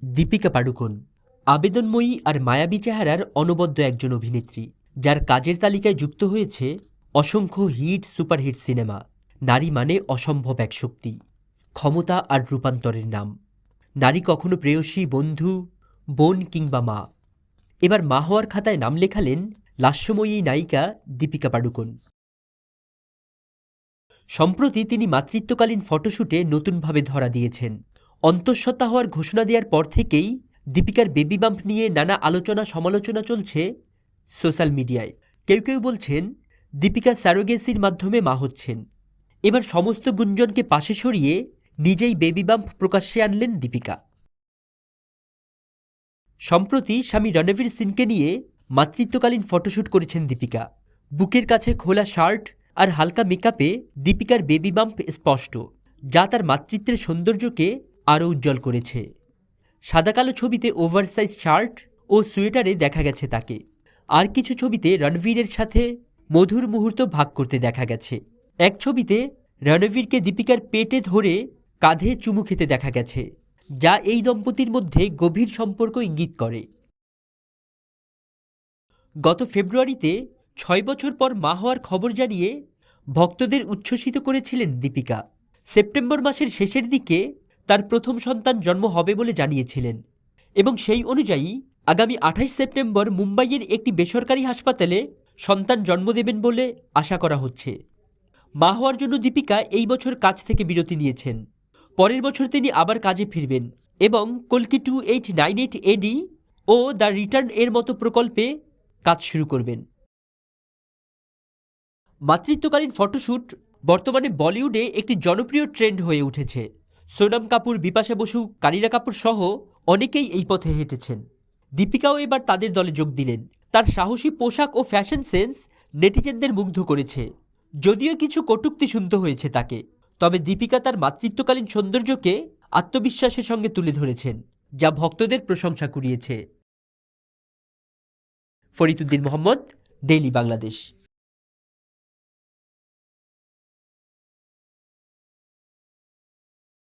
দীপিকা পাড়ুকোন আবেদনময়ী আর মায়াবী চেহারার অনবদ্য একজন অভিনেত্রী, যার কাজের তালিকায় যুক্ত হয়েছে অসংখ্য হিট সুপারহিট সিনেমা। নারী মানে অসম্ভব এক শক্তি, ক্ষমতা আর রূপান্তরের নাম। নারী কখনো প্রেয়সী, বন্ধু, বোন কিংবা মা। এবার মা হওয়ার খাতায় নাম লেখালেন লাস্যময়ী নায়িকা দীপিকা পাড়ুকোন। সম্প্রতি তিনি মাতৃত্বকালীন ফটোশ্যুটে নতুনভাবে ধরা দিয়েছেন। অন্তঃসত্ত্বা হওয়ার ঘোষণা দেওয়ার পর থেকেই দীপিকার বেবি বাম্প নিয়ে নানা আলোচনা সমালোচনা চলছে সোশ্যাল মিডিয়ায়। কেউ কেউ বলছেন দীপিকা স্যারোগেসির মাধ্যমে মা হচ্ছেন। এবার সমস্ত গুঞ্জনকে পাশে সরিয়ে নিজেই বেবি বাম্প প্রকাশ্যে আনলেন দীপিকা। সম্প্রতি স্বামী রণবীর সিংকে নিয়ে মাতৃত্বকালীন ফটোশ্যুট করেছেন দীপিকা। বুকের কাছে খোলা শার্ট আর হালকা মেকআপে দীপিকার বেবি বাম্প স্পষ্ট, যা তার মাতৃত্বের সৌন্দর্যকে আরও উজ্জ্বল করেছে। সাদা কালো ছবিতে ওভারসাইজ শার্ট ও সোয়েটারে দেখা গেছে তাকে। আর কিছু ছবিতে রণবীরের সাথে মধুর মুহূর্ত ভাগ করতে দেখা গেছে। এক ছবিতে রণবীরকে দীপিকার পেটে ধরে কাঁধে চুমু খেতে দেখা গেছে, যা এই দম্পতির মধ্যে গভীর সম্পর্ক ইঙ্গিত করে। গত ফেব্রুয়ারিতে 6 বছর পর মা হওয়ার খবর জানিয়ে ভক্তদের উচ্ছ্বসিত করেছিলেন দীপিকা। সেপ্টেম্বর মাসের শেষের দিকে তার প্রথম সন্তান জন্ম হবে বলে জানিয়েছিলেন এবং সেই অনুযায়ী আগামী 28 সেপ্টেম্বর মুম্বাইয়ের একটি বেসরকারি হাসপাতালে সন্তান জন্ম দেবেন বলে আশা করা হচ্ছে। মা হওয়ার জন্য দীপিকা এই বছর কাজ থেকে বিরতি নিয়েছেন। পরের বছর তিনি আবার কাজে ফিরবেন এবং কল্কি 2898 এডি ও দ্য রিটার্ন এর মতো প্রকল্পে কাজ শুরু করবেন। মাতৃত্বকালীন ফটোশ্যুট বর্তমানে বলিউডে একটি জনপ্রিয় ট্রেন্ড হয়ে উঠেছে। সোনম কাপুর, বিপাশা বসু, কারিনা কাপুর সহ অনেকেই এই পথে হেঁটেছেন। দীপিকাও এবার তাদের দলে যোগ দিলেন। তার সাহসী পোশাক ও ফ্যাশন সেন্স নেটিজেনদের মুগ্ধ করেছে। যদিও কিছু কটূক্তি শুনতে হয়েছে তাকে, তবে দীপিকা তার মাতৃত্বকালীন সৌন্দর্যকে আত্মবিশ্বাসের সঙ্গে তুলে ধরেছেন, যা ভক্তদের প্রশংসা কুড়িয়েছে। ফরিদ উদ্দিন মোহাম্মদ, ডেইলি বাংলাদেশ।